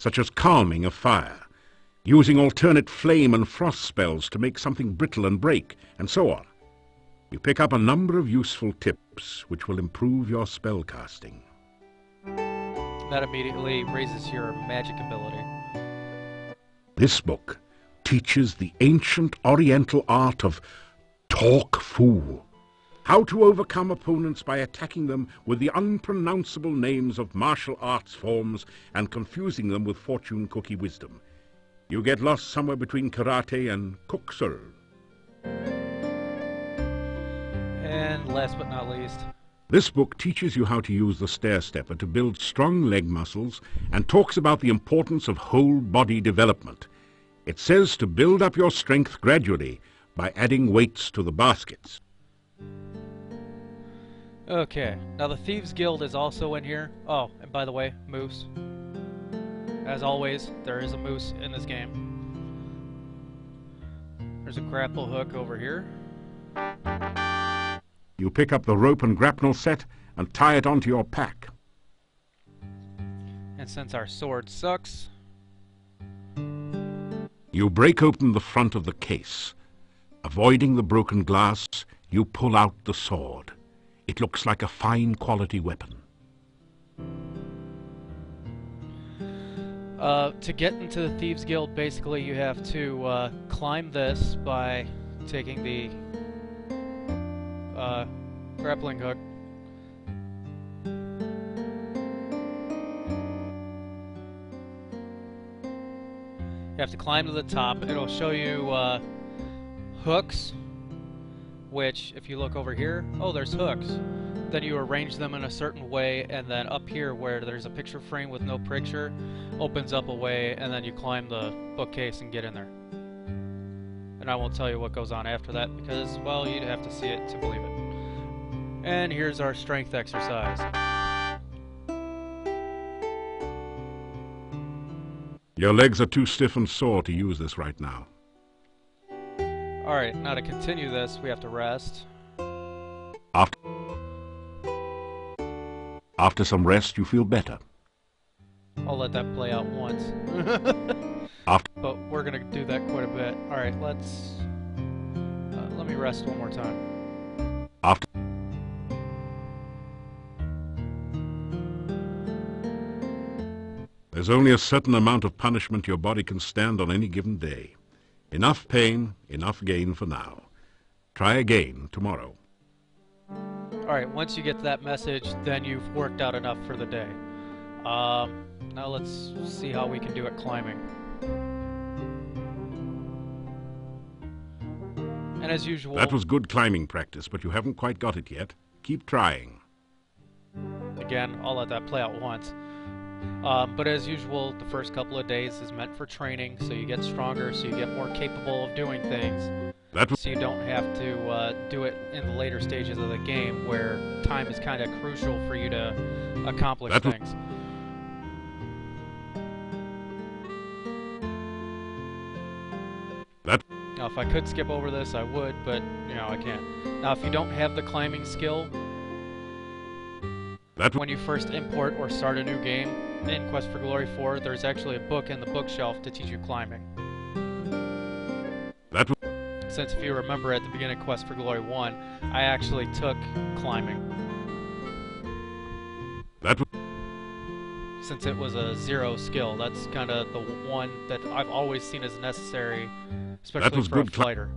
such as calming a fire, using alternate flame and frost spells to make something brittle and break, and so on. You pick up a number of useful tips which will improve your spell casting. That immediately raises your magic ability. This book teaches the ancient Oriental art of talk fool, how to overcome opponents by attacking them with the unpronounceable names of martial arts forms and confusing them with fortune cookie wisdom. You get lost somewhere between karate and kuksul. And last but not least, this book teaches you how to use the stair stepper to build strong leg muscles and talks about the importance of whole body development. It says to build up your strength gradually by adding weights to the baskets. okay, now the Thieves Guild is also in here. Oh, and by the way, moose. As always, there is a moose in this game. There's a grapple hook over here. You pick up the rope and grapnel set and tie it onto your pack. And since our sword sucks, you break open the front of the case. Avoiding the broken glass, you pull out the sword. It looks like a fine quality weapon. to get into the Thieves Guild, basically you have to climb this by taking the grappling hook. You have to climb to the top. It'll show you hooks, which if you look over here, oh, there's hooks. Then you arrange them in a certain way, and then up here where there's a picture frame with no picture, opens up a way, and then you climb the bookcase and get in there. And I won't tell you what goes on after that because, well, you'd have to see it to believe it. And here's our strength exercise. Your legs are too stiff and sore to use this right now. Alright, now to continue this, we have to rest. After some rest, you feel better. I'll let that play out once. But we're gonna do that quite a bit. Alright, let me rest one more time. There's only a certain amount of punishment your body can stand on any given day. Enough pain, enough gain for now. Try again tomorrow. Alright, once you get to that message, then you've worked out enough for the day. Now let's see how we can do it climbing. And as usual... That was good climbing practice, but you haven't quite got it yet. Keep trying. Again, I'll let that play out once. But as usual, the first couple of days is meant for training, so you get stronger, so you get more capable of doing things. So you don't have to do it in the later stages of the game, where time is kind of crucial for you to accomplish things. Now, if I could skip over this, I would, but, you know, I can't. Now, if you don't have the climbing skill, when you first import or start a new game in Quest for Glory 4, there's actually a book in the bookshelf to teach you climbing. Since if you remember at the beginning of Quest for Glory 1, I actually took climbing. Since it was a 0 skill, that's kind of the one that I've always seen as necessary, especially for a fighter.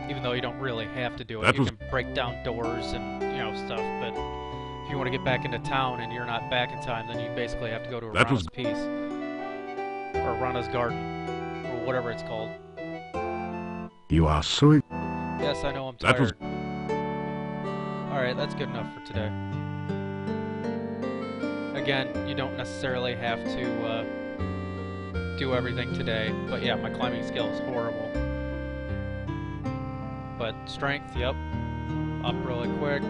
Even though you don't really have to do it. You can break down doors and, you know, stuff, but if you want to get back into town and you're not back in time, then you basically have to go to Rana's Peace. Or Rana's Garden. Or whatever it's called. You are so... Yes, I know I'm tired. Alright, that's good enough for today. Again, you don't necessarily have to do everything today, but yeah, my climbing skill is horrible. But strength, yep, up really quick.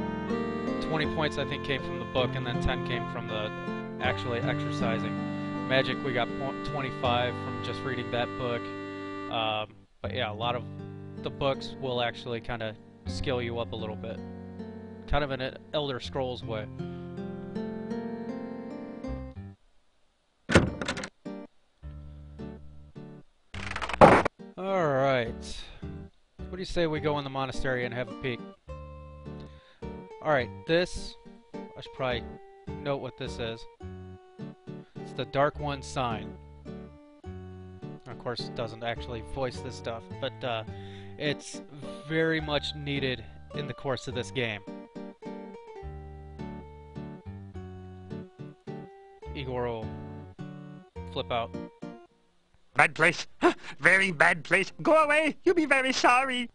20 points I think came from the book, and then 10 came from the actually exercising. Magic, we got 25 from just reading that book. But yeah, a lot of the books will actually kind of skill you up a little bit. Kind of in an Elder Scrolls way. What do you say we go in the monastery and have a peek? Alright, this... I should probably note what this is. It's the Dark One sign. Of course, it doesn't actually voice this stuff, but it's very much needed in the course of this game. Igor will flip out. Bad place. Very bad place. Go away. You'll be very sorry.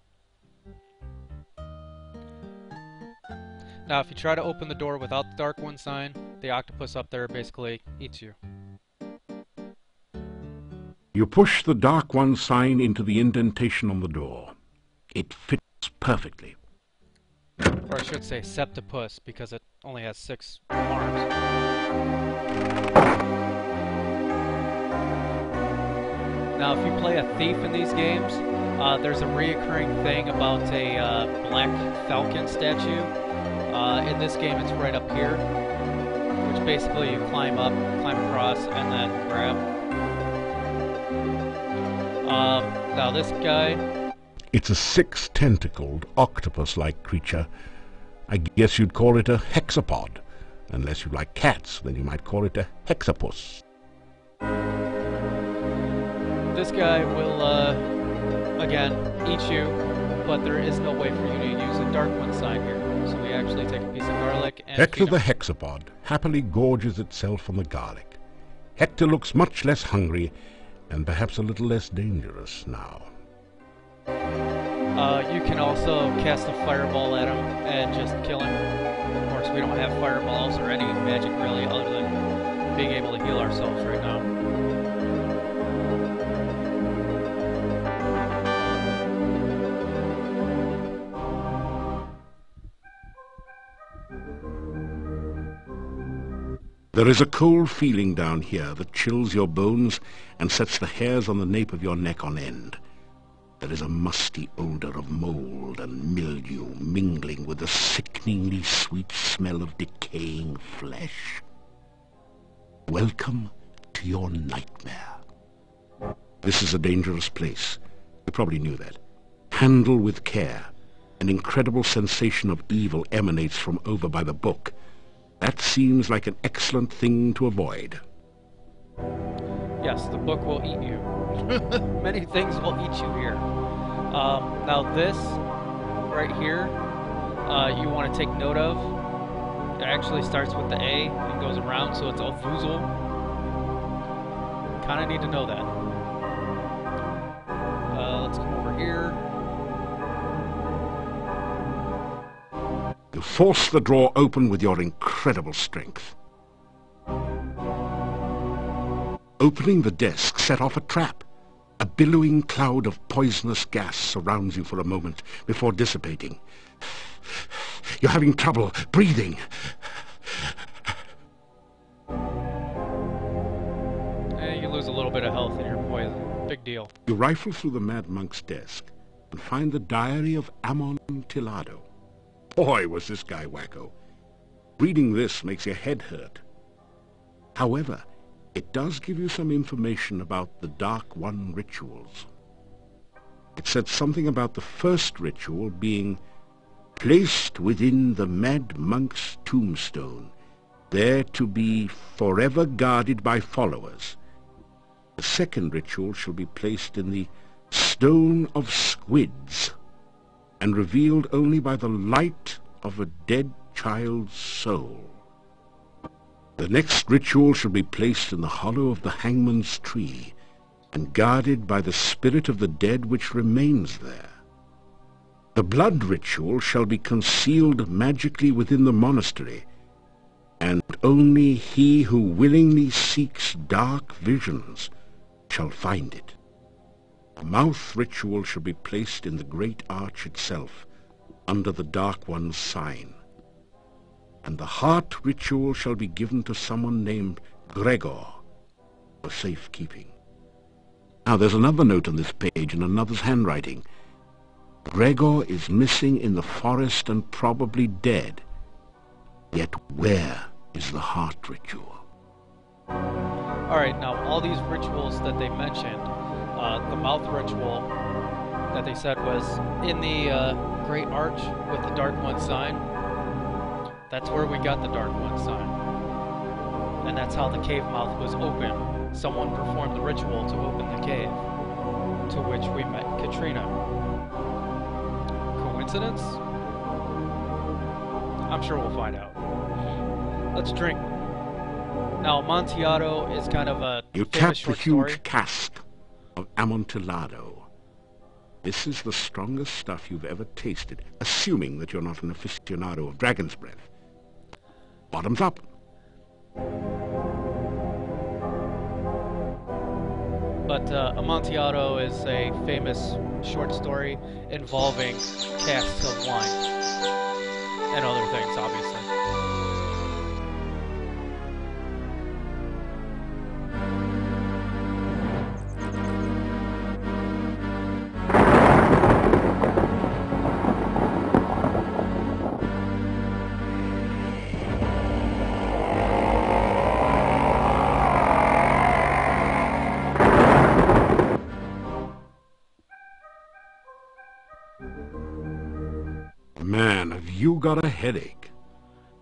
Now, if you try to open the door without the Dark One sign, the octopus up there basically eats you. You push the Dark One sign into the indentation on the door. It fits perfectly. Or I should say septipus, because it only has 6 arms. Now, if you play a thief in these games, there's a reoccurring thing about a black falcon statue. In this game, it's right up here, which basically you climb up, climb across, and then grab. Now this guy... It's a 6-tentacled, octopus-like creature. I guess you'd call it a hexapod. Unless you like cats, then you might call it a hexapus. This guy will, again, eat you, but there is no way for you to use a Dark One sign here. So we actually take a piece of garlic and Hector the hexapod happily gorges itself on the garlic. Hector looks much less hungry, and perhaps a little less dangerous now. You can also cast a fireball at him and just kill him. Of course, we don't have fireballs or any magic really, other than being able to heal ourselves right now. There is a cold feeling down here that chills your bones and sets the hairs on the nape of your neck on end. There is a musty odor of mold and mildew mingling with the sickeningly sweet smell of decaying flesh. Welcome to your nightmare. This is a dangerous place. You probably knew that. Handle with care. An incredible sensation of evil emanates from over by the book. That seems like an excellent thing to avoid. Yes, the book will eat you. Many things will eat you here. Now this, right here, you want to take note of. It actually starts with the A and goes around, so it's a Vuzel. Kind of need to know that. Let's come over here. You force the drawer open with your incredible strength. Opening the desk set off a trap. A billowing cloud of poisonous gas surrounds you for a moment before dissipating. You're having trouble breathing. You lose a little bit of health in your poison. Big deal. You rifle through the Mad Monk's desk and find the diary of Amontillado. Boy, was this guy wacko. Reading this makes your head hurt. However, it does give you some information about the Dark One rituals. It said something about the first ritual being placed within the Mad Monk's tombstone, there to be forever guarded by followers. The second ritual shall be placed in the Stone of Squids, and revealed only by the light of a dead child's soul. The next ritual shall be placed in the hollow of the hangman's tree, and guarded by the spirit of the dead which remains there. The blood ritual shall be concealed magically within the monastery, and only he who willingly seeks dark visions shall find it. The mouth ritual shall be placed in the great arch itself, under the Dark One's sign. And the heart ritual shall be given to someone named Gregor for safekeeping. Now there's another note on this page in another's handwriting. Gregor is missing in the forest and probably dead. Yet where is the heart ritual? Alright, now all these rituals that they mentioned, the mouth ritual that they said was in the Great Arch with the Dark One sign. That's where we got the Dark One sign. And that's how the cave mouth was open. Someone performed the ritual to open the cave, to which we met Katrina. Coincidence? I'm sure we'll find out. Let's drink. Now, Amontillado is kind of a You tap the huge cask of Amontillado. This is the strongest stuff you've ever tasted, assuming that you're not an aficionado of dragon's breath. Bottoms up. But Amontillado is a famous short story involving casks of wine. And other things, obviously. Man, have you got a headache?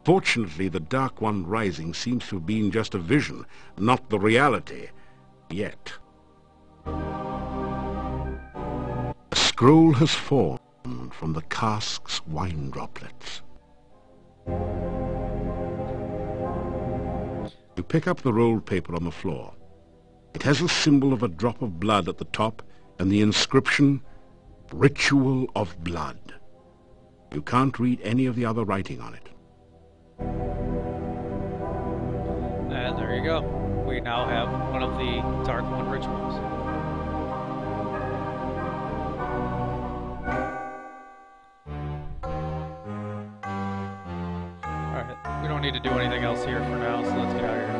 Fortunately, the Dark One rising seems to have been just a vision, not the reality. Yet. A scroll has formed from the cask's wine droplets. You pick up the rolled paper on the floor. It has a symbol of a drop of blood at the top and the inscription, Ritual of Blood. You can't read any of the other writing on it. And there you go. We now have one of the Dark One rituals. Alright, we don't need to do anything else here for now, so let's get out of here.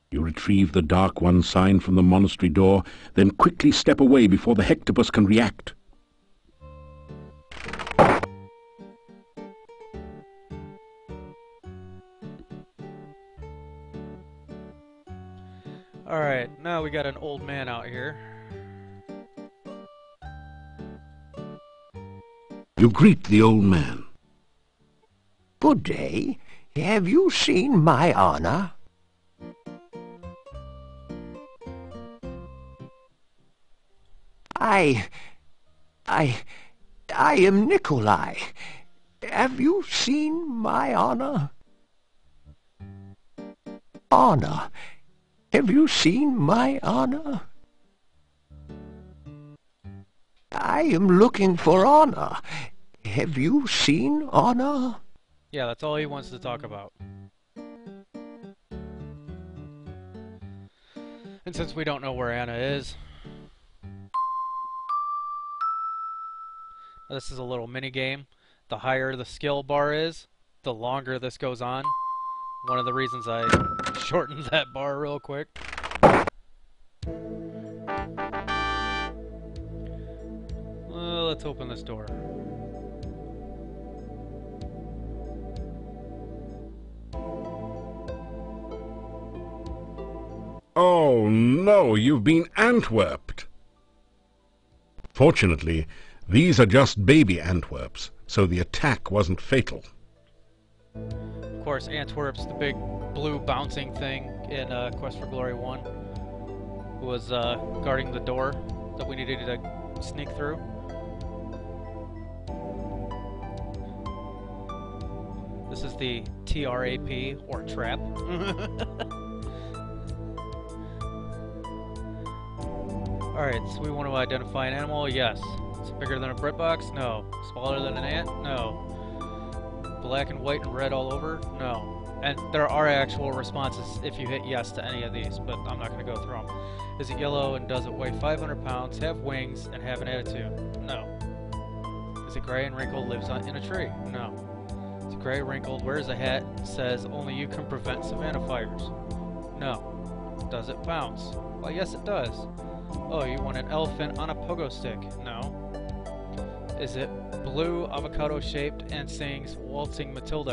You retrieve the Dark One sign from the monastery door, then quickly step away before the Hectopus can react. Alright, now we got an old man out here. You greet the old man. Good day. Have you seen my honor? I am Nikolai. Have you seen my honor? Honor. Have you seen my honor? I am looking for honor. Have you seen honor? Yeah, that's all he wants to talk about. And since we don't know where Anna is, this is a little mini game. The higher the skill bar is, the longer this goes on. One of the reasons I shortened that bar real quick. Well, let's open this door. Oh no, you've been Antwerped. Fortunately, these are just baby Antwerps, so the attack wasn't fatal. Of course, Antwerp's the big blue bouncing thing in Quest for Glory 1, who was guarding the door that we needed to sneak through. This is the TRAP, or trap. Alright, so we want to identify an animal, yes. Is it bigger than a bread box? No. Smaller than an ant? No. Black and white and red all over? No. And there are actual responses if you hit yes to any of these, but I'm not going to go through them. Is it yellow and does it weigh 500 pounds, have wings, and have an attitude? No. Is it gray and wrinkled, lives in a tree? No. Is it gray, wrinkled, wears a hat, says only you can prevent savanna fires? No. Does it bounce? Well, yes it does. Oh, you want an elephant on a pogo stick? No. Is it blue, avocado-shaped, and sings Waltzing Matilda